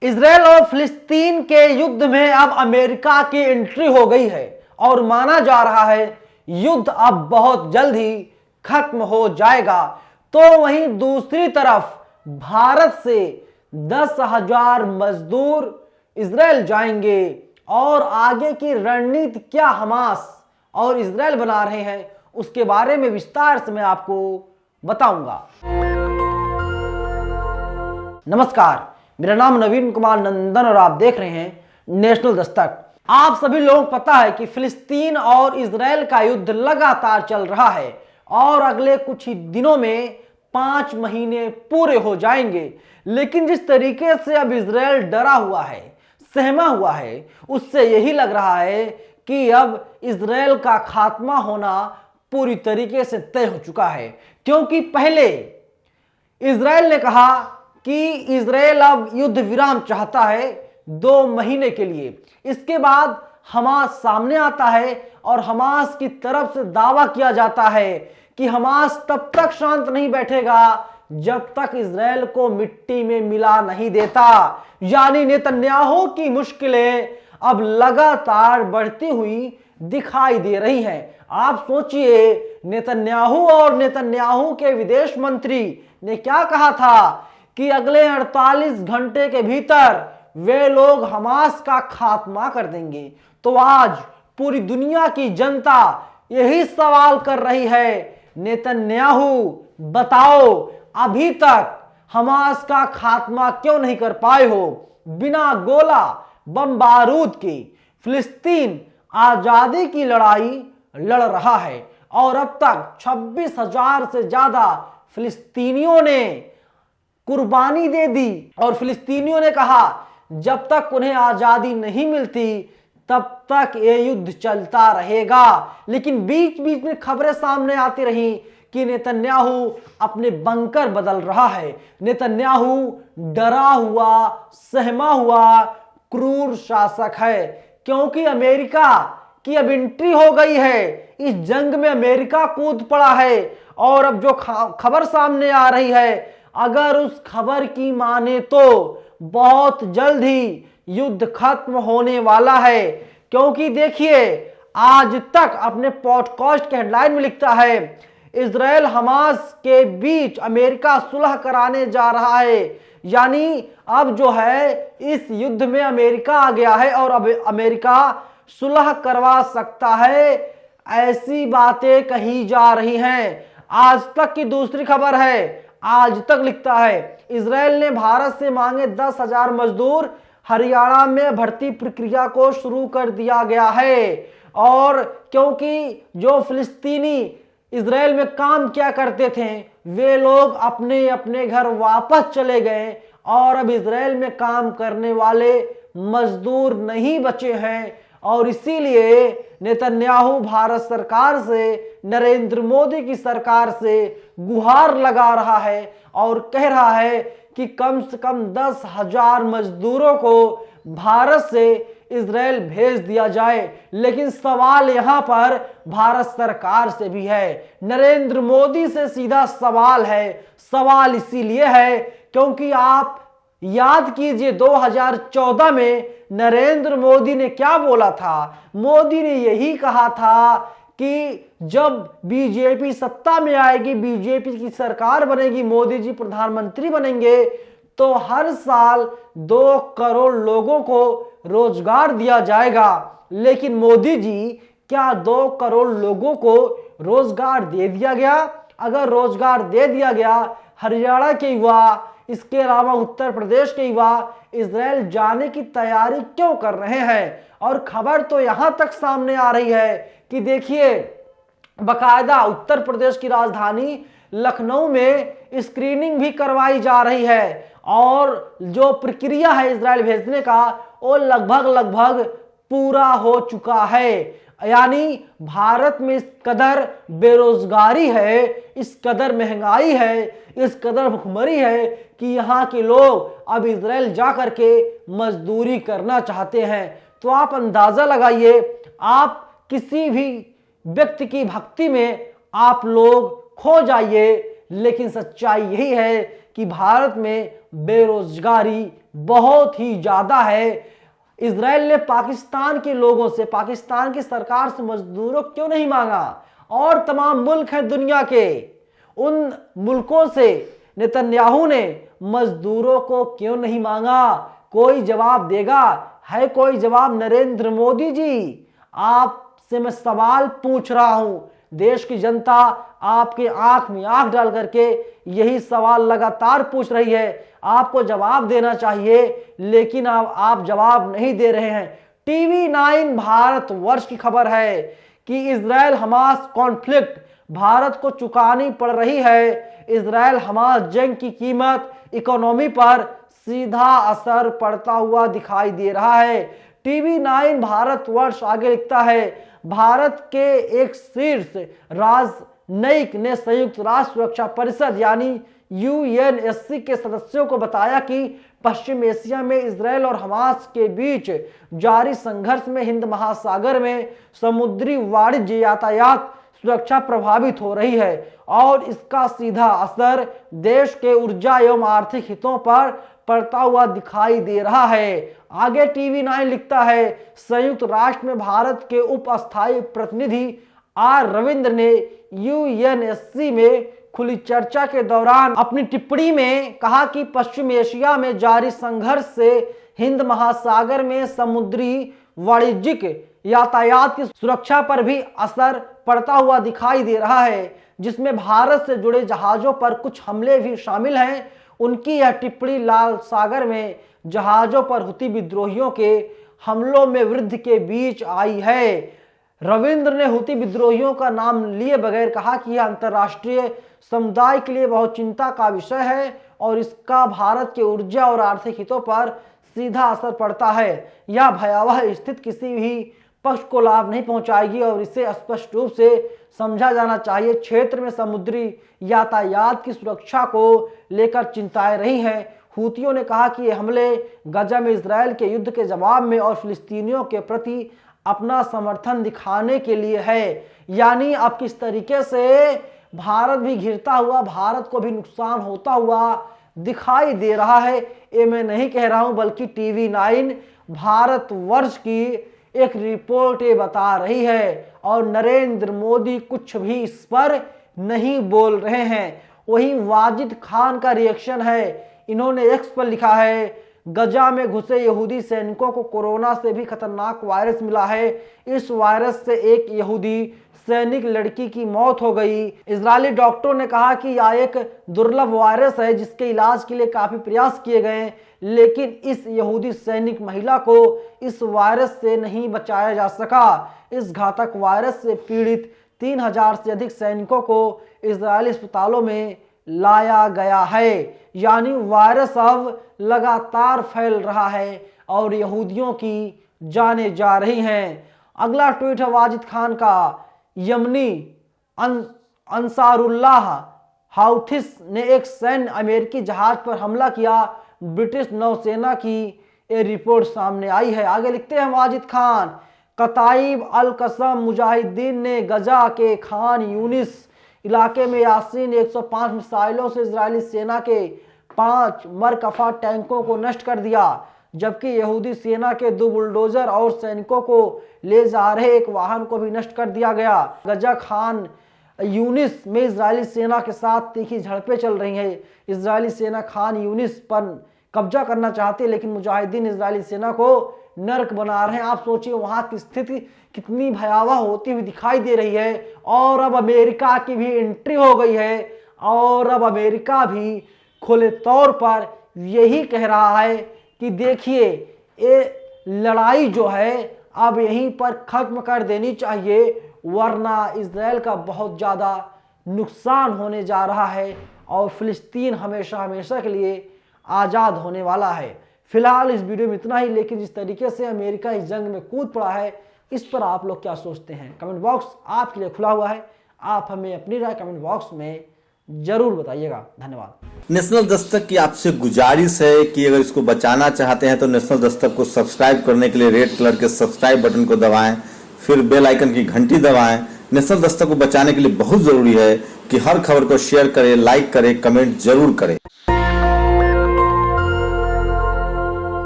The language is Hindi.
इजराइल और फिलिस्तीन के युद्ध में अब अमेरिका की एंट्री हो गई है और माना जा रहा है युद्ध अब बहुत जल्द ही खत्म हो जाएगा। तो वहीं दूसरी तरफ भारत से 10,000 मजदूर इजराइल जाएंगे और आगे की रणनीति क्या हमास और इजराइल बना रहे हैं उसके बारे में विस्तार से मैं आपको बताऊंगा। नमस्कार, मेरा नाम नवीन कुमार नंदन और आप देख रहे हैं नेशनल दस्तक। आप सभी लोगों को पता है कि फिलिस्तीन और इजराइल का युद्ध लगातार चल रहा है और अगले कुछ ही दिनों में 5 महीने पूरे हो जाएंगे। लेकिन जिस तरीके से अब इजराइल डरा हुआ है, सहमा हुआ है, उससे यही लग रहा है कि अब इजराइल का खात्मा होना पूरी तरीके से तय हो चुका है। क्योंकि पहले इजराइल ने कहा कि इजराइल अब युद्ध विराम चाहता है 2 महीने के लिए। इसके बाद हमास सामने आता है और हमास की तरफ से दावा किया जाता है कि हमास तब तक शांत नहीं बैठेगा जब तक इजराइल को मिट्टी में मिला नहीं देता। यानी नेतन्याहू की मुश्किलें अब लगातार बढ़ती हुई दिखाई दे रही हैं। आप सोचिए, नेतन्याहू और नेतन्याहू के विदेश मंत्री ने क्या कहा था कि अगले 48 घंटे के भीतर वे लोग हमास का खात्मा कर देंगे। तो आज पूरी दुनिया की जनता यही सवाल कर रही है, नेतन्याहू बताओ अभी तक हमास का खात्मा क्यों नहीं कर पाए हो? बिना गोला बम बारूद के फिलिस्तीन आजादी की लड़ाई लड़ रहा है और अब तक 26,000 से ज्यादा फिलिस्तीनियों ने कुर्बानी दे दी। और फिलिस्तीनियों ने कहा जब तक उन्हें आजादी नहीं मिलती तब तक ये युद्ध चलता रहेगा। लेकिन बीच बीच में खबरें सामने आती रही कि नेतन्याहू अपने बंकर बदल रहा है। नेतन्याहू डरा हुआ, सहमा हुआ क्रूर शासक है। क्योंकि अमेरिका की अब एंट्री हो गई है, इस जंग में अमेरिका कूद पड़ा है। और अब जो खबर सामने आ रही है, अगर उस खबर की माने तो बहुत जल्द ही युद्ध खत्म होने वाला है। क्योंकि देखिए, आज तक अपने पॉडकास्ट के हेडलाइन में लिखता है इजराइल हमास के बीच अमेरिका सुलह कराने जा रहा है। यानी अब जो है इस युद्ध में अमेरिका आ गया है और अब अमेरिका सुलह करवा सकता है, ऐसी बातें कही जा रही हैं। आज तक की दूसरी खबर है, आज तक लिखता है इजराइल ने भारत से मांगे 10,000 मजदूर, हरियाणा में भर्ती प्रक्रिया को शुरू कर दिया गया है। और क्योंकि जो फिलिस्तीनी इजराइल में काम किया करते थे वे लोग अपने अपने घर वापस चले गए और अब इजराइल में काम करने वाले मजदूर नहीं बचे हैं। और इसीलिए नेतन्याहू भारत सरकार से, नरेंद्र मोदी की सरकार से गुहार लगा रहा है और कह रहा है कि कम से कम 10,000 मजदूरों को भारत से इजराइल भेज दिया जाए। लेकिन सवाल यहां पर भारत सरकार से भी है, नरेंद्र मोदी से सीधा सवाल है। सवाल इसीलिए है क्योंकि आप याद कीजिए 2014 में नरेंद्र मोदी ने क्या बोला था। मोदी ने यही कहा था कि जब बीजेपी सत्ता में आएगी, बीजेपी की सरकार बनेगी, मोदी जी प्रधानमंत्री बनेंगे, तो हर साल 2 करोड़ लोगों को रोजगार दिया जाएगा। लेकिन मोदी जी, क्या 2 करोड़ लोगों को रोजगार दे दिया गया? अगर रोजगार दे दिया गया, हरियाणा के युवा, इसके अलावा उत्तर प्रदेश के युवा इजराइल जाने की तैयारी क्यों कर रहे हैं? और खबर तो यहां तक सामने आ रही है कि देखिए, बकायदा उत्तर प्रदेश की राजधानी लखनऊ में स्क्रीनिंग भी करवाई जा रही है और जो प्रक्रिया है इजराइल भेजने का वो लगभग पूरा हो चुका है। यानी भारत में इस कदर बेरोजगारी है, इस कदर महंगाई है, इस कदर भुखमरी है कि यहाँ के लोग अब इजराइल जा करके मजदूरी करना चाहते हैं। तो आप अंदाजा लगाइए, आप किसी भी व्यक्ति की भक्ति में आप लोग खो जाइए, लेकिन सच्चाई यही है कि भारत में बेरोजगारी बहुत ही ज्यादा है। इजराइल ने पाकिस्तान के लोगों से, पाकिस्तान की सरकार से मजदूरों क्यों नहीं मांगा, और तमाम मुल्क हैं दुनिया के, उन मुल्कों से नेतन्याहू ने मजदूरों को क्यों नहीं मांगा? कोई जवाब देगा? है कोई जवाब? नरेंद्र मोदी जी, आपसे मैं सवाल पूछ रहा हूं, देश की जनता आपके आंख में आंख डाल करके यही सवाल लगातार पूछ रही है, आपको जवाब देना चाहिए, लेकिन आप जवाब नहीं दे रहे हैं। टीवी 9 भारत वर्ष की खबर है कि इजराइल हमास कॉन्फ्लिक्ट भारत को चुकानी पड़ रही है। इजराइल हमास जंग की कीमत इकोनॉमी पर सीधा असर पड़ता हुआ दिखाई दे रहा है। टीवी 9 भारत वर्ष आगे लिखता है, भारत के एक शीर्ष राजनयिक ने संयुक्त राष्ट्र सुरक्षा परिषद यानी यूएनएससी के सदस्यों को बताया कि पश्चिम एशिया में इजराइल और हमास के बीच जारी संघर्ष में हिंद महासागर में समुद्री वाणिज्य यातायात सुरक्षा प्रभावित हो रही है और इसका सीधा असर देश के ऊर्जा एवं आर्थिक हितों पर पड़ता हुआ दिखाई दे रहा है। आगे टीवी 9 लिखता है, संयुक्त राष्ट्र में भारत के उप अस्थायी प्रतिनिधि आर रविंद्र ने यूएनएससी में खुली चर्चा के दौरान अपनी टिप्पणी में कहा कि पश्चिम एशिया में जारी संघर्ष से हिंद महासागर में समुद्री वाणिज्यिक यातायात की सुरक्षा पर भी असर पड़ता हुआ दिखाई दे रहा है, जिसमें भारत से जुड़े जहाजों पर कुछ हमले भी शामिल हैं। उनकी यह टिप्पणी लाल सागर में जहाजों पर हुती विद्रोहियों के हमलों में वृद्धि के बीच आई है। रविंद्र ने हुती विद्रोहियों का नाम लिए बगैर कहा कि यह अंतर्राष्ट्रीय समुदाय के लिए बहुत चिंता का विषय है और इसका भारत के ऊर्जा और आर्थिक हितों पर सीधा असर पड़ता है। यह भयावह स्थिति किसी भी पक्ष को लाभ नहीं पहुंचाएगी और इसे स्पष्ट रूप से समझा जाना चाहिए। क्षेत्र में समुद्री यातायात की सुरक्षा को लेकर चिंताएं रही हैं। हूतियों ने कहा कि ये हमले गजा में इजराइल के युद्ध के जवाब में और फिलिस्तीनियों के प्रति अपना समर्थन दिखाने के लिए है। यानी अब किस तरीके से भारत भी घिरता हुआ, भारत को भी नुकसान होता हुआ दिखाई दे रहा है। ये मैं नहीं कह रहा हूं, बल्कि टीवी 9 भारत वर्ष की एक रिपोर्ट ये बता रही है और नरेंद्र मोदी कुछ भी इस पर नहीं बोल रहे हैं। वहीं वाजिद खान का रिएक्शन है, इन्होंने एक्स पर लिखा है, गजा में घुसे यहूदी सैनिकों को कोरोना से भी खतरनाक वायरस मिला है। इस वायरस से एक यहूदी सैनिक लड़की की मौत हो गई। इजरायली डॉक्टरों ने कहा कि यह एक दुर्लभ वायरस है जिसके इलाज के लिए काफी प्रयास किए गए, लेकिन इस यहूदी सैनिक महिला को इस वायरस से नहीं बचाया जा सका। इस घातक वायरस से पीड़ित 3000 से अधिक सैनिकों को इजरायली अस्पतालों में लाया गया है। यानी वायरस अब लगातार फैल रहा है और यहूदियों की जानें जा रही हैं। अगला ट्वीट है वाजिद खान का, यमनी अंसारुल्लाह हाउथिस ने एक सैन्य अमेरिकी जहाज पर हमला किया, ब्रिटिश नौसेना की ये रिपोर्ट सामने आई है। आगे लिखते हैं वाजिद खान, कताइब अल कसम मुजाहिदीन ने गजा के खान यूनिस इलाके में यासीन 105 मिसाइलों से इजरायली सेना के 5 मरकफा टैंकों को नष्ट कर दिया, जबकि यहूदी सेना के 2 बुलडोजर और सैनिकों को ले जा रहे एक वाहन को भी नष्ट कर दिया गया। गजा खान यूनिस में इजरायली सेना के साथ तीखी झड़पें चल रही हैं। इजरायली सेना खान यूनिस पर कब्जा करना चाहती है, लेकिन मुजाहिदीन इजरायली सेना को नर्क बना रहे हैं। आप सोचिए वहां की स्थिति कितनी भयावह होती हुई दिखाई दे रही है। और अब अमेरिका की भी एंट्री हो गई है और अब अमेरिका भी खुले तौर पर यही कह रहा है कि देखिए ये लड़ाई जो है अब यहीं पर खत्म कर देनी चाहिए, वरना इजराइल का बहुत ज़्यादा नुकसान होने जा रहा है और फिलिस्तीन हमेशा हमेशा के लिए आज़ाद होने वाला है। फिलहाल इस वीडियो में इतना ही, लेकिन जिस तरीके से अमेरिका इस जंग में कूद पड़ा है इस पर आप लोग क्या सोचते हैं? कमेंट बॉक्स आपके लिए खुला हुआ है, आप हमें अपनी राय कमेंट बॉक्स में जरूर बताइएगा। धन्यवाद। नेशनल दस्तक की आपसे गुजारिश है कि अगर इसको बचाना चाहते हैं तो नेशनल दस्तक को सब्सक्राइब करने के लिए रेड कलर के सब्सक्राइब बटन को दबाएं, फिर बेल आइकन की घंटी दबाएं। नेशनल दस्तक को बचाने के लिए बहुत जरूरी है कि हर खबर को शेयर करें, लाइक करें, कमेंट जरूर करें।